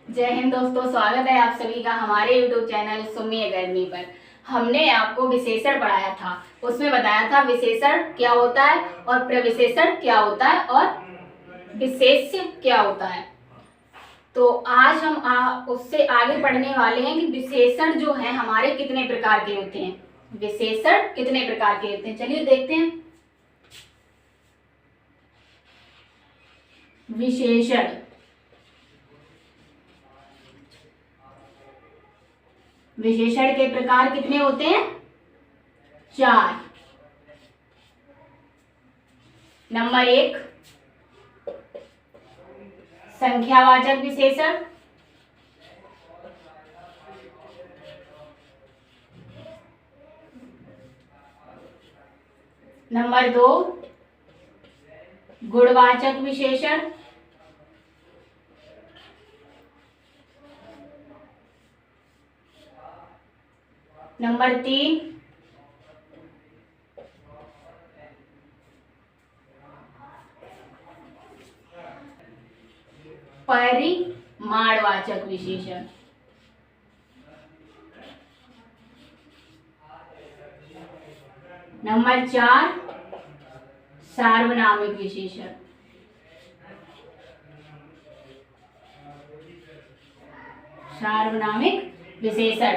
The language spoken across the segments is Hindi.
जय हिंद दोस्तों, स्वागत है आप सभी का हमारे YouTube चैनल सुमी अकेडमी पर। हमने आपको विशेषण पढ़ाया था, उसमें बताया था विशेषण क्या होता है और प्रविशेषण क्या होता है और विशेष्य क्या होता है। तो आज हम उससे आगे पढ़ने वाले हैं कि विशेषण जो है हमारे कितने प्रकार के होते हैं। विशेषण कितने प्रकार के होते हैं, चलिए देखते हैं। विशेषण विशेषण के प्रकार कितने होते हैं? 4। नंबर 1 संख्यावाचक विशेषण। नंबर 2 गुणवाचक विशेषण। नंबर 3 परिमाणवाचक विशेषण। नंबर 4 सार्वनामिक विशेषण। सार्वनामिक विशेषण।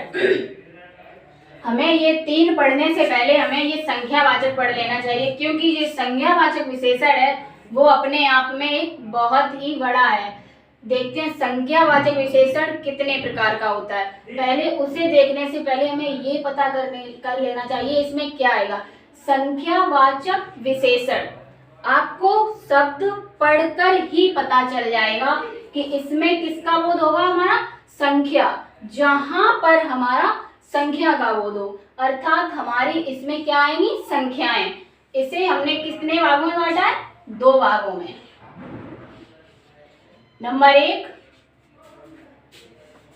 हमें ये 3 पढ़ने से पहले हमें ये संख्यावाचक पढ़ लेना चाहिए, क्योंकि ये संख्यावाचक विशेषण है वो अपने आप में एक बहुत ही बड़ा है। देखते हैं संख्यावाचक विशेषण कितने प्रकार का होता है। पहले उसे देखने से पहले हमें ये पता कर लेना चाहिए इसमें क्या आएगा। संख्यावाचक विशेषण आपको शब्द पढ़कर ही पता चल जाएगा कि इसमें किसका बोध होगा, हमारा संख्या। जहां पर हमारा संख्या का बोध हो, अर्थात हमारी इसमें क्या आएंगी, संख्याएं। इसे हमने कितने भागों में बांटा है? 2 भागों में। नंबर 1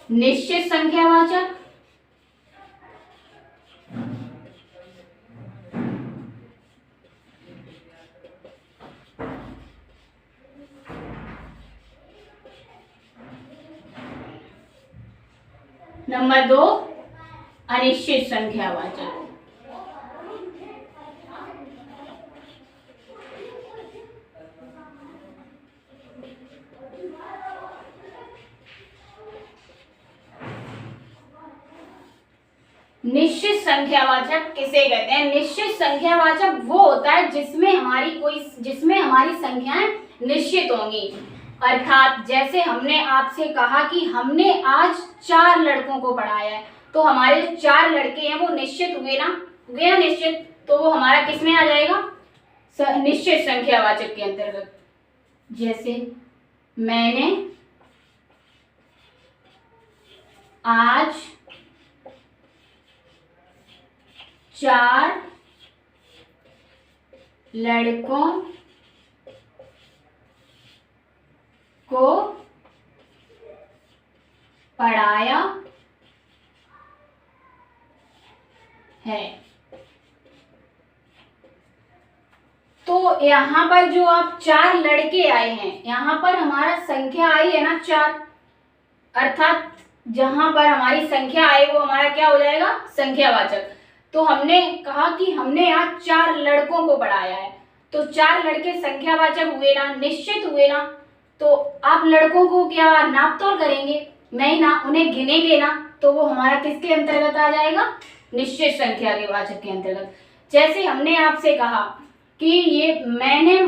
निश्चित संख्यावाचक। नंबर 2 अनिश्चित संख्यावाचक। निश्चित संख्यावाचक किसे कहते हैं? निश्चित संख्यावाचक वो होता है जिसमें हमारी संख्याएं निश्चित होंगी। अर्थात जैसे हमने आपसे कहा कि हमने आज 4 लड़कों को पढ़ाया है, तो हमारे जो 4 लड़के हैं वो निश्चित हुए ना, निश्चित, तो वो हमारा किस में आ जाएगा? निश्चित संख्यावाचक के अंतर्गत। जैसे मैंने आज 4 लड़कों को पढ़ाया है। तो यहाँ पर जो आप 4 लड़के आए हैं, यहाँ पर हमारा संख्या आई है ना 4, अर्थात जहां पर हमारी संख्या आई वो हमारा क्या हो जाएगा? संख्यावाचक। तो हमने कहा कि हमने आज 4 लड़कों को पढ़ाया है, तो 4 लड़के संख्यावाचक हुए ना, निश्चित हुए ना। तो आप लड़कों को क्या नाप तोल करेंगे? नहीं ना, उन्हें गिनेंगे ना, तो वो हमारा किसके अंतर्गत आ जाएगा? निश्चित संख्या के वाचक के अंतर्गत। जैसे हमने आपसे कहा कि ये मैंने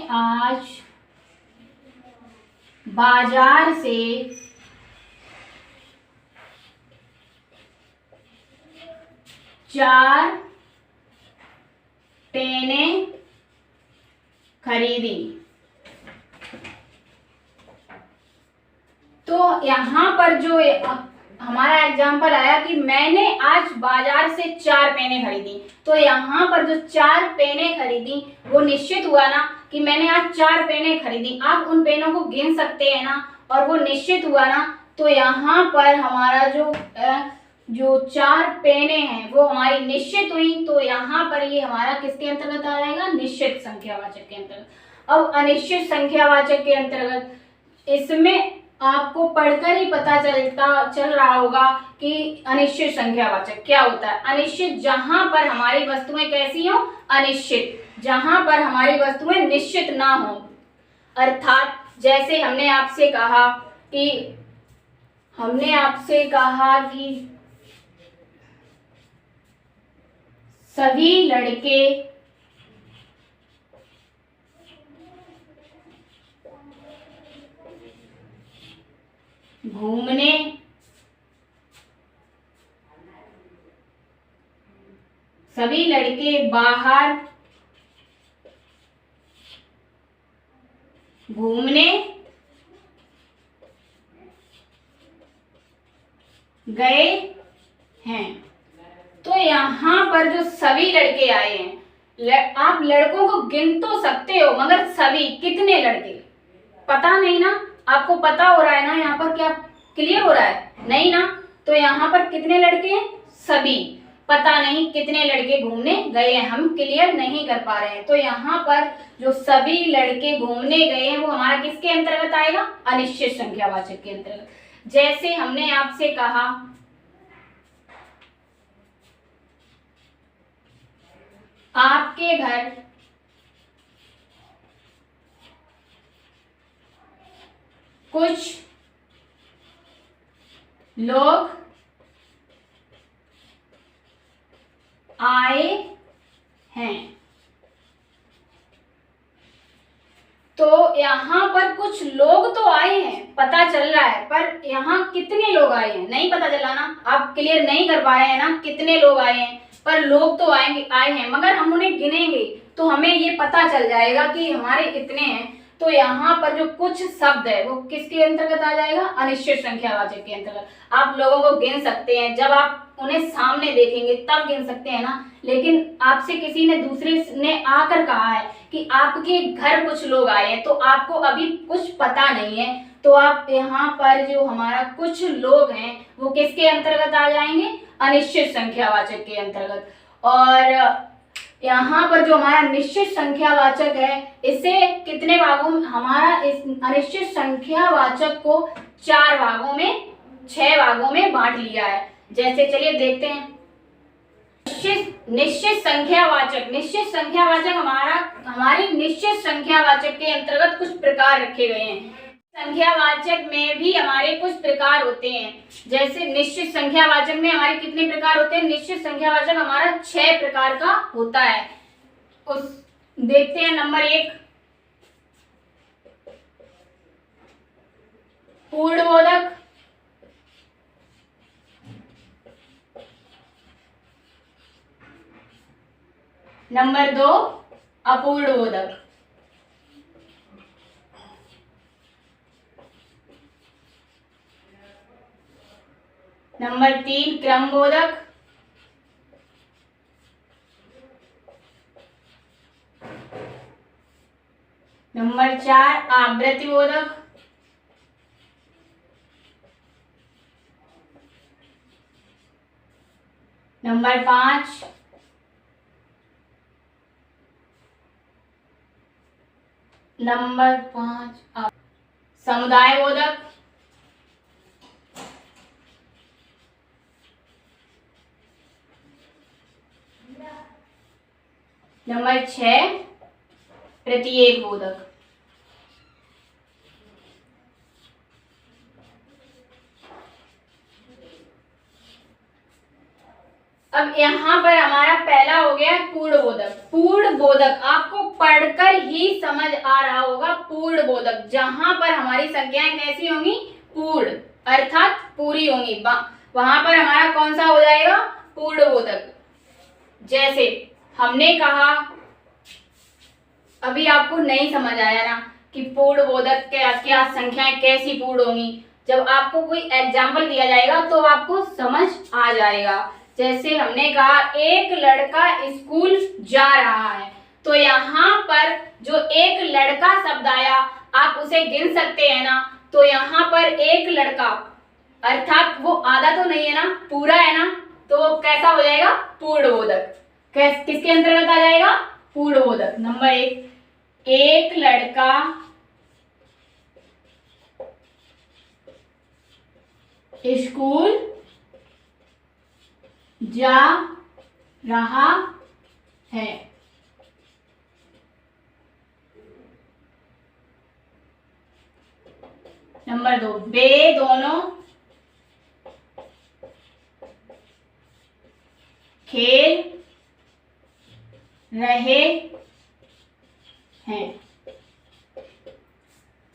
आज बाजार से 4 पेनें खरीदी। तो यहाँ पर जो हमारा एग्जाम्पल आया कि मैंने आज बाजार से 4 पेनें खरीदी, तो यहाँ पर जो 4 पेनें खरीदी वो निश्चित हुआ ना कि मैंने आज 4 पेनें खरीदी। आप उन पेनों को गिन सकते हैं ना, और वो निश्चित हुआ ना। तो यहाँ पर हमारा जो जो 4 पेने हैं वो हमारी निश्चित हुई, तो यहाँ पर ये हमारा किसके अंतर्गत आ जाएगा, निश्चित संख्यावाचक के अंतर्गत। अब अनिश्चित संख्यावाचक के अंतर्गत इसमें आपको पढ़कर ही पता चल रहा होगा कि अनिश्चित संख्यावाचक क्या होता है। अनिश्चित जहां पर हमारी वस्तुएं कैसी हो, अनिश्चित, जहां पर हमारी वस्तुएं निश्चित ना हो। अर्थात जैसे हमने आपसे कहा कि सभी लड़के घूमने सभी लड़के बाहर घूमने गए हैं। तो यहाँ पर जो सभी लड़के आए हैं, आप लड़कों को गिन तो सकते हो, मगर सभी कितने लड़के पता नहीं ना, आपको पता हो रहा है ना, यहाँ पर क्या क्लियर हो रहा है, नहीं ना। तो यहाँ पर कितने लड़के हैं, सभी, पता नहीं कितने लड़के घूमने गए हैं, हम क्लियर नहीं कर पा रहे हैं। तो यहाँ पर जो सभी लड़के घूमने गए हैं वो हमारा किसके अंतर्गत आएगा, अनिश्चित संख्यावाचक के अंतर्गत। जैसे हमने आपसे कहा आपके घर कुछ लोग आए हैं। तो यहाँ पर कुछ लोग तो आए हैं, पता चल रहा है, पर यहाँ कितने लोग आए हैं नहीं पता चला ना, आप क्लियर नहीं कर पा रहे हैं ना कितने लोग आए हैं, पर लोग तो आए हैं, मगर हम उन्हें गिनेंगे तो हमें ये पता चल जाएगा कि हमारे कितने हैं। तो यहाँ पर जो कुछ शब्द है वो किसके अंतर्गत आ जाएगा, अनिश्चित संख्यावाचक के अंतर्गत। आप लोगों को गिन सकते हैं, जब आप उन्हें सामने देखेंगे तब गिन सकते हैं ना, लेकिन आपसे किसी ने दूसरे ने आकर कहा है कि आपके घर कुछ लोग आए हैं, तो आपको अभी कुछ पता नहीं है, तो आप यहाँ पर जो हमारा कुछ लोग हैं वो किसके अंतर्गत आ जाएंगे, अनिश्चित संख्यावाचक के अंतर्गत। और यहाँ पर जो हमारा निश्चित संख्यावाचक है, इसे कितने भागों में, हमारा इस अनिश्चित संख्यावाचक को 4 भागों में 6 भागों में बांट लिया है। जैसे चलिए देखते हैं, निश्चित संख्यावाचक हमारे निश्चित संख्यावाचक के अंतर्गत कुछ प्रकार रखे गए हैं। संख्यावाचक में भी हमारे कुछ प्रकार होते हैं। जैसे निश्चित संख्यावाचक में हमारे कितने प्रकार होते हैं, निश्चित संख्यावाचक हमारा 6 प्रकार का होता है। उस देखते हैं, नंबर 1 पूर्णबोधक, नंबर 2 अपूर्णबोधक, नंबर 3 क्रमबोधक, नंबर 4 आवृत्तिबोधक, नंबर 5 समुदाय बोधक, नंबर 6 प्रत्येक बोधक। अब यहाँ पर हमारा पहला हो गया पूर्ण बोधक। पूर्ण बोधक आपको पढ़कर ही समझ आ रहा होगा। पूर्ण बोधक जहां पर हमारी संख्याएं कैसी होंगी, पूर्ण, अर्थात पूरी होंगी, वहां पर हमारा कौन सा हो जाएगा, पूर्ण बोधक। जैसे हमने कहा, अभी आपको नहीं समझ आया ना कि पूर्ण बोधक क्या क्या संख्याएं कैसी पूर्ण होंगी, जब आपको कोई एग्जाम्पल दिया जाएगा तो आपको समझ आ जाएगा। जैसे हमने कहा एक लड़का स्कूल जा रहा है, तो यहाँ पर जो एक लड़का शब्द आया आप उसे गिन सकते हैं ना। तो यहाँ पर एक लड़का अर्थात वो आधा तो नहीं है ना, पूरा है ना, तो वो कैसा हो जाएगा, पूर्णबोधक। किसके अंतर्गत आ जाएगा, पूर्णबोधक। नंबर 1, एक लड़का स्कूल जा रहा है। नंबर 2, वे दोनों खेल रहे हैं।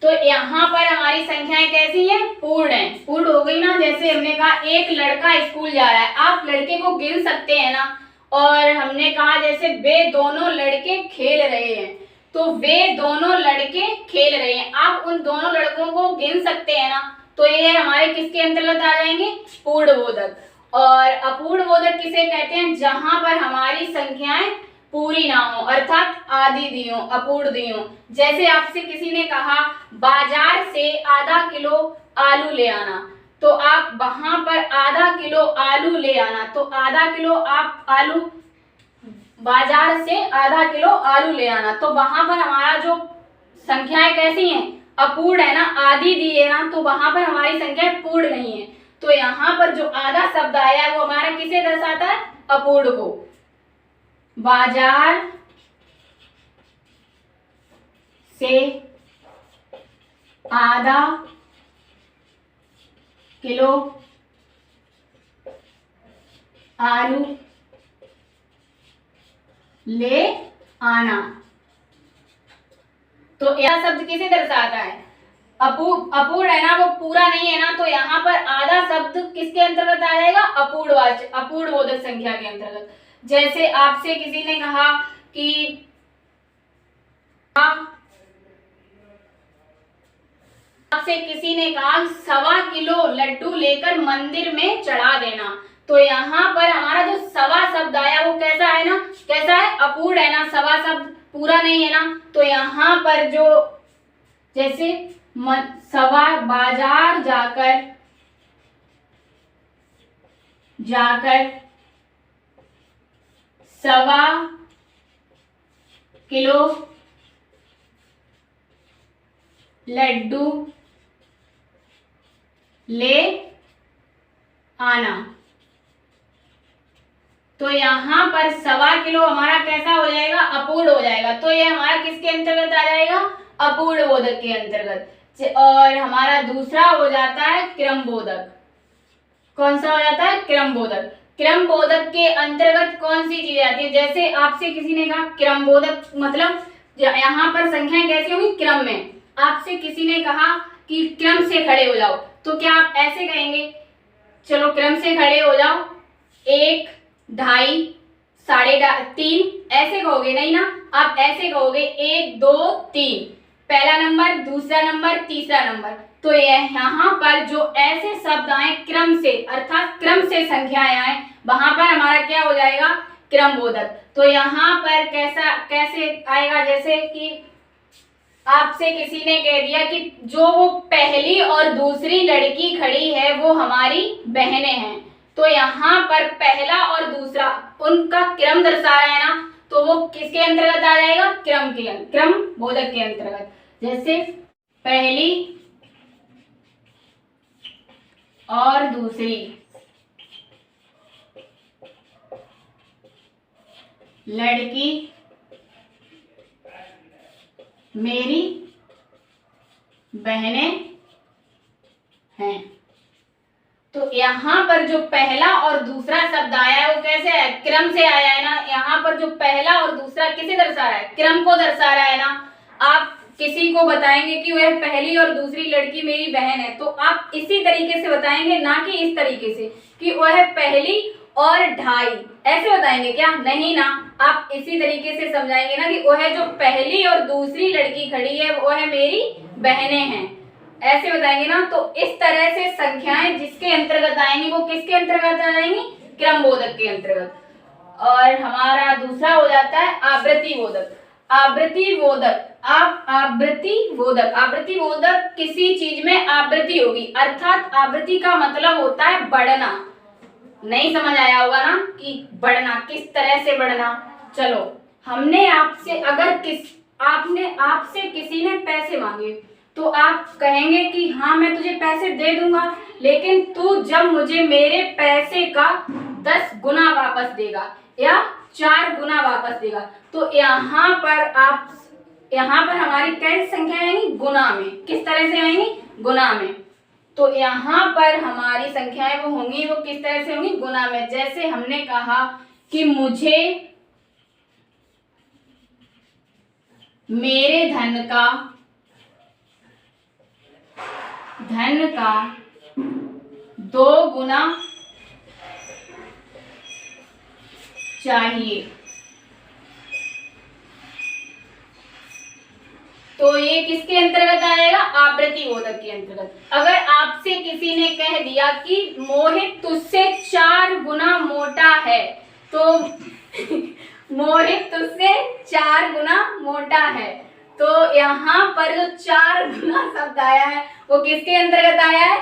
तो यहाँ पर हमारी संख्याएं कैसी हैं, पूर्ण है। पूर्ण हो गई ना, जैसे हमने कहा एक लड़का स्कूल जा रहा है, आप लड़के को गिन सकते हैं ना। और हमने कहा जैसे वे दोनों लड़के खेल रहे हैं, तो वे दोनों लड़के खेल रहे हैं, आप उन दोनों लड़कों को गिन सकते हैं ना। तो ये हमारे किसके अंतर्गत आ जाएंगे, पूर्णबोधक। और अपूर्णबोधक किसे कहते हैं, जहां पर हमारी संख्याएं पूरी ना हो, अर्थात आधी दी हो, अपूर्ण दी हो। जैसे आपसे किसी ने कहा बाजार से आधा किलो आलू ले आना, तो आप वहां पर आधा किलो आलू ले आना, तो आधा किलो आप आलू, बाजार से आधा किलो आलू ले आना, तो वहां पर हमारा जो संख्याएं कैसी हैं, अपूर्ण है ना, आधी दी है ना, तो वहां पर हमारी संख्याएं पूर्ण नहीं है। तो यहाँ पर जो आधा शब्द आया है वो हमारा किसे दर्शाता है, अपूर्ण को। बाजार से आधा किलो आलू ले आना, तो यह शब्द किसे दर्शाता है, अपूर्ण है ना, वो पूरा नहीं है ना, तो यहाँ पर आधा शब्द किसके अंतर्गत आ जाएगा, अपूर्णवाचक, अपूर्णबोधक संख्या के अंतर्गत। जैसे आपसे किसी ने कहा कि आपसे किसी ने कहा 1.25 किलो लड्डू लेकर मंदिर में चढ़ा देना, तो यहाँ पर हमारा जो सवा शब्द आया वो कैसा है ना, कैसा है, अपूर्ण है ना, सवा शब्द पूरा नहीं है ना। तो यहाँ पर जो जैसे सवा, बाजार जाकर सवा किलो लड्डू ले आना, तो यहाँ पर 1.25 किलो हमारा कैसा हो जाएगा, अपूर्ण हो जाएगा। तो ये हमारा किसके अंतर्गत आ जाएगा, अपूर्णबोधक के अंतर्गत। और हमारा दूसरा हो जाता है क्रमबोधक। कौन सा हो जाता है, क्रमबोधक। क्रमबोधक के अंतर्गत कौन सी चीजें आती है, जैसे आपसे किसी ने कहा क्रमबोधक मतलब यहाँ पर संख्याएं कैसी होंगी, क्रम में। आपसे किसी ने कहा कि क्रम से खड़े हो जाओ, तो क्या आप ऐसे कहेंगे, चलो क्रम से खड़े हो जाओ, 1, 2.5, 3.5, ऐसे कहोगे नहीं ना, आप ऐसे कहोगे 1, 2, 3, पहला नंबर, दूसरा नंबर, तीसरा नंबर। तो यहाँ पर जो ऐसे शब्द आए क्रम से, अर्थात क्रम से संख्याएं आए, वहां पर हमारा क्या हो जाएगा, क्रमबोधक। तो यहाँ पर कैसे आएगा, जैसे कि आपसे किसी ने कह दिया कि जो वो पहली और दूसरी लड़की खड़ी है वो हमारी बहनें हैं, तो यहाँ पर पहला और दूसरा उनका क्रम दर्शा रहा है ना, तो वो किसके अंतर्गत आ जाएगा, क्रम बोधक के अंतर्गत। जैसे पहली और दूसरी लड़की मेरी बहनें हैं। तो यहाँ पर जो पहला और दूसरा शब्द आया है वो कैसे है, क्रम से आया है ना। यहाँ पर जो पहला और दूसरा किसे दर्शा रहा है, क्रम को दर्शा रहा है ना। आप किसी को बताएंगे कि वह पहली और दूसरी लड़की मेरी बहन है, तो आप इसी तरीके से बताएंगे, ना कि इस तरीके से कि वह पहली और 2.5 ऐसे बताएंगे क्या, नहीं ना। आप इसी तरीके से समझाएंगे ना कि वह जो पहली और दूसरी लड़की खड़ी है वह मेरी बहनें हैं, ऐसे बताएंगे ना। तो इस तरह से संख्याएं जिसके अंतर्गत आएंगी वो किसके अंतर्गत आ जाएंगी, क्रमबोधक के अंतर्गत। और हमारा दूसरा हो जाता है आवृत्ति बोधक। आवृत्ति बोधक, आवृत्ति बोधक किसी चीज में आवृत्ति होगी, अर्थात आवृत्ति का मतलब होता है बढ़ना। नहीं समझ आया होगा ना कि बढ़ना किस तरह से बढ़ना। चलो, हमने आपसे आपसे किसी ने पैसे मांगे तो आप कहेंगे कि हाँ मैं तुझे पैसे दे दूंगा, लेकिन तू जब मुझे मेरे पैसे का 10 गुना वापस देगा या 4 गुना वापस देगा। तो यहाँ पर हमारी कैसी संख्या आएंगी? गुना में। किस तरह से आएंगी? गुना में। तो यहाँ पर हमारी संख्याएं वो होंगी, वो किस तरह से होंगी? गुना में। जैसे हमने कहा कि मुझे मेरे धन का 2 गुना चाहिए, तो ये किसके अंतर्गत आएगा? आवृत्ति बोधक के अंतर्गत। अगर आपसे किसी ने कह दिया कि मोहित तुझसे 4 गुना मोटा है, तो मोहित तुझसे 4 गुना मोटा है, तो यहाँ पर जो 4 गुना शब्द आया है वो किसके अंतर्गत आया है?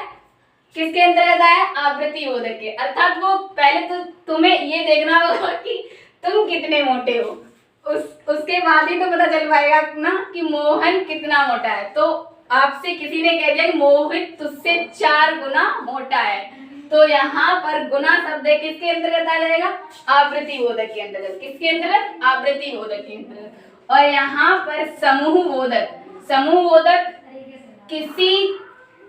किसके अंतर्गत आया? आवृत्ति बोधक के। अर्थात वो पहले तो तुम्हें ये देखना होगा कि तुम कितने मोटे हो, उसके बाद ही तो पता चल पाएगा ना कि मोहन कितना मोटा है। तो आपसे किसी ने कह दिया कि मोहित तुझसे 4 गुना मोटा है, तो यहाँ पर गुना शब्द किसके अंतर्गत आ जाएगा? आवृत्ति बोधक के अंतर्गत। किसके अंतर्गत? आवृत्ति बोधक के अंतर्गत। और यहाँ पर समूह बोधक किसी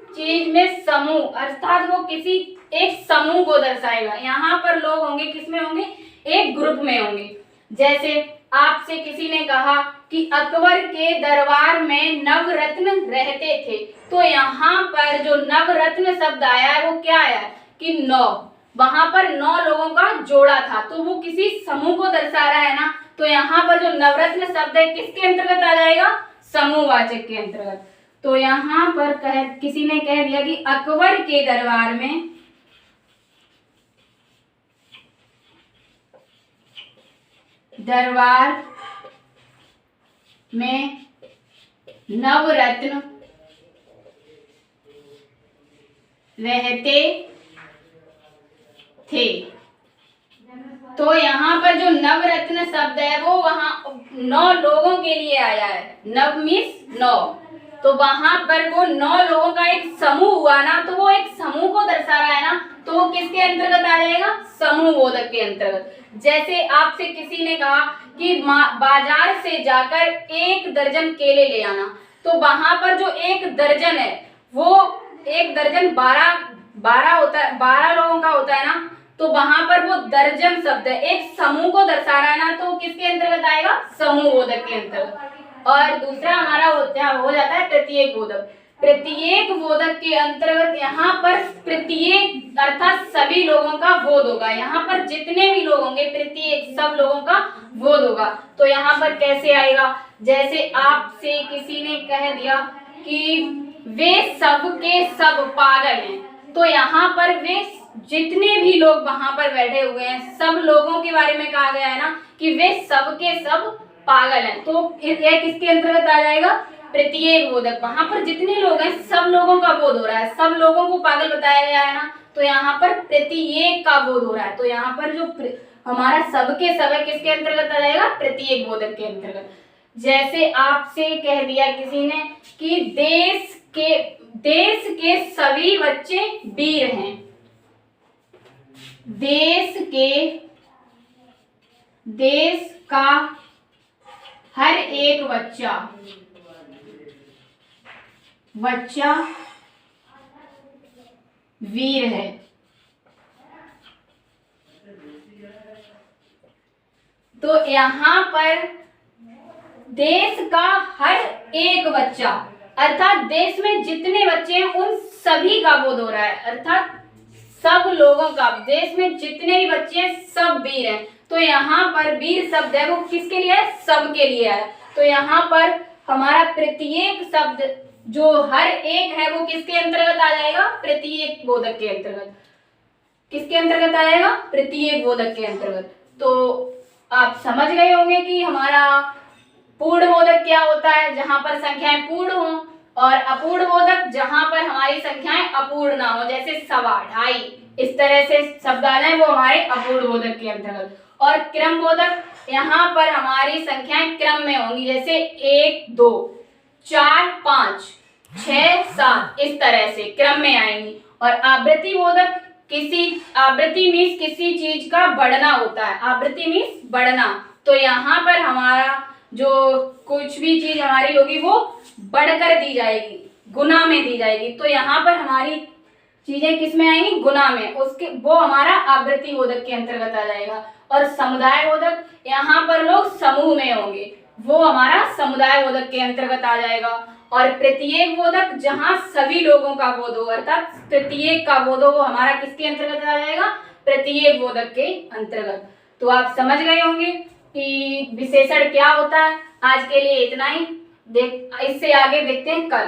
चीज में समूह, अर्थात वो किसी एक समूह को दर्शाएगा। यहाँ पर लोग होंगे, किसमें होंगे? एक ग्रुप में होंगे। जैसे आपसे किसी ने कहा कि अकबर के दरबार में नवरत्न रहते थे, तो यहाँ पर जो नवरत्न शब्द आया है वो क्या आया कि 9, वहां पर 9 लोगों का जोड़ा था, तो वो किसी समूह को दर्शा रहा है ना। तो यहाँ पर जो नवरत्न शब्द है किसके अंतर्गत आ जाएगा? समूहवाचक के अंतर्गत। तो यहाँ पर किसी ने कह दिया कि अकबर के दरबार में नवरत्न रहते थे, तो यहाँ पर जो नवरत्न शब्द है वो वहां 9 लोगों के लिए आया है। नव मीन्स 9, तो वहां पर वो 9 लोगों का एक समूह हुआ ना, तो वो एक समूह को दर्शा रहा है ना, तो वो किसके अंतर्गत आ जाएगा? समूह बोधक के अंतर्गत। जैसे आपसे किसी ने कहा कि बाजार से जाकर 1 दर्जन केले ले आना, तो वहां पर जो 1 दर्जन है वो 1 दर्जन 12 होता है, 12 लोगों का होता है ना, तो वहां पर वो दर्जन शब्द है एक समूह को दर्शा रहा है ना, तो किसके अंतर्गत आएगा? समूह बोधक के अंतर्गत। और दूसरा हमारा हो जाता है प्रत्येक बोधक। प्रत्येक बोधक के अंतर्गत यहाँ पर प्रत्येक अर्थात सभी लोगों का बोध होगा। यहाँ पर जितने भी लोग होंगे प्रत्येक सब लोगों का बोध होगा। तो यहाँ पर कैसे आएगा? जैसे आपसे किसी ने कह दिया कि वे सब के सब पागल हैं, तो यहाँ पर वे जितने भी लोग वहां पर बैठे हुए हैं सब लोगों के बारे में कहा गया है ना कि वे सब के सब पागल हैं, तो यह किसके अंतर्गत आ जाएगा? प्रत्येक बोधक। वहां पर जितने लोग हैं सब लोगों का बोध हो रहा है, सब लोगों को पागल बताया गया है ना, तो यहाँ पर प्रत्येक का बोध हो रहा है। तो यहाँ पर जो हमारा सबके सब है किसके अंतर्गत आ जाएगा? प्रत्येक बोधक के अंतर्गत। जैसे आपसे कह दिया किसी ने कि देश के सभी बच्चे वीर हैं, देश का हर एक बच्चा वीर है, तो यहाँ पर देश का हर एक बच्चा अर्थात देश में जितने बच्चे हैं उन सभी का बोध हो रहा है, अर्थात सब लोगों का, देश में जितने भी बच्चे हैं सब वीर हैं। तो यहाँ पर वीर शब्द है वो किसके लिए है? सबके लिए है। तो यहाँ पर हमारा प्रत्येक शब्द जो हर एक है वो किसके अंतर्गत आ जाएगा? प्रत्येक बोधक के अंतर्गत। किसके अंतर्गत आ जाएगा? प्रत्येक बोधक के अंतर्गत। तो आप समझ गए होंगे कि हमारा पूर्ण बोधक क्या होता है? जहां पर संख्याएं पूर्ण हो, और अपूर्ण बोधक जहां पर हमारी संख्याएं अपूर्ण ना हो, जैसे 1.25, 2.5 इस तरह से शब्द आ जाए, वो हमारे अपूर्ण बोधक के अंतर्गत। और क्रम बोधक, यहाँ पर हमारी संख्याएं क्रम में होंगी, जैसे 1 2 4 5 6 7 इस तरह से क्रम में आएंगी। और आवृत्ति बोधक, आवृत्ति मीन्स किसी चीज का बढ़ना होता है, आवृत्ति मीन्स बढ़ना। तो यहाँ पर हमारा जो कुछ भी चीज हमारी होगी वो बढ़कर दी जाएगी, गुना में दी जाएगी। तो यहाँ पर हमारी चीजें किस में आएंगी? गुना में, उसके वो हमारा आवृत्ति बोधक के अंतर्गत आ जाएगा। और समुदाय बोधक, यहाँ पर लोग समूह में होंगे, वो हमारा समुदाय बोधक के अंतर्गत आ जाएगा। और प्रत्येक बोधक, जहाँ सभी लोगों का बोध हो, अर्थात प्रत्येक का बोध हो, वो हमारा किसके अंतर्गत आ जाएगा? प्रत्येक बोधक के अंतर्गत। तो आप समझ गए होंगे कि विशेषण क्या होता है। आज के लिए इतना ही, इससे आगे देखते हैं कल।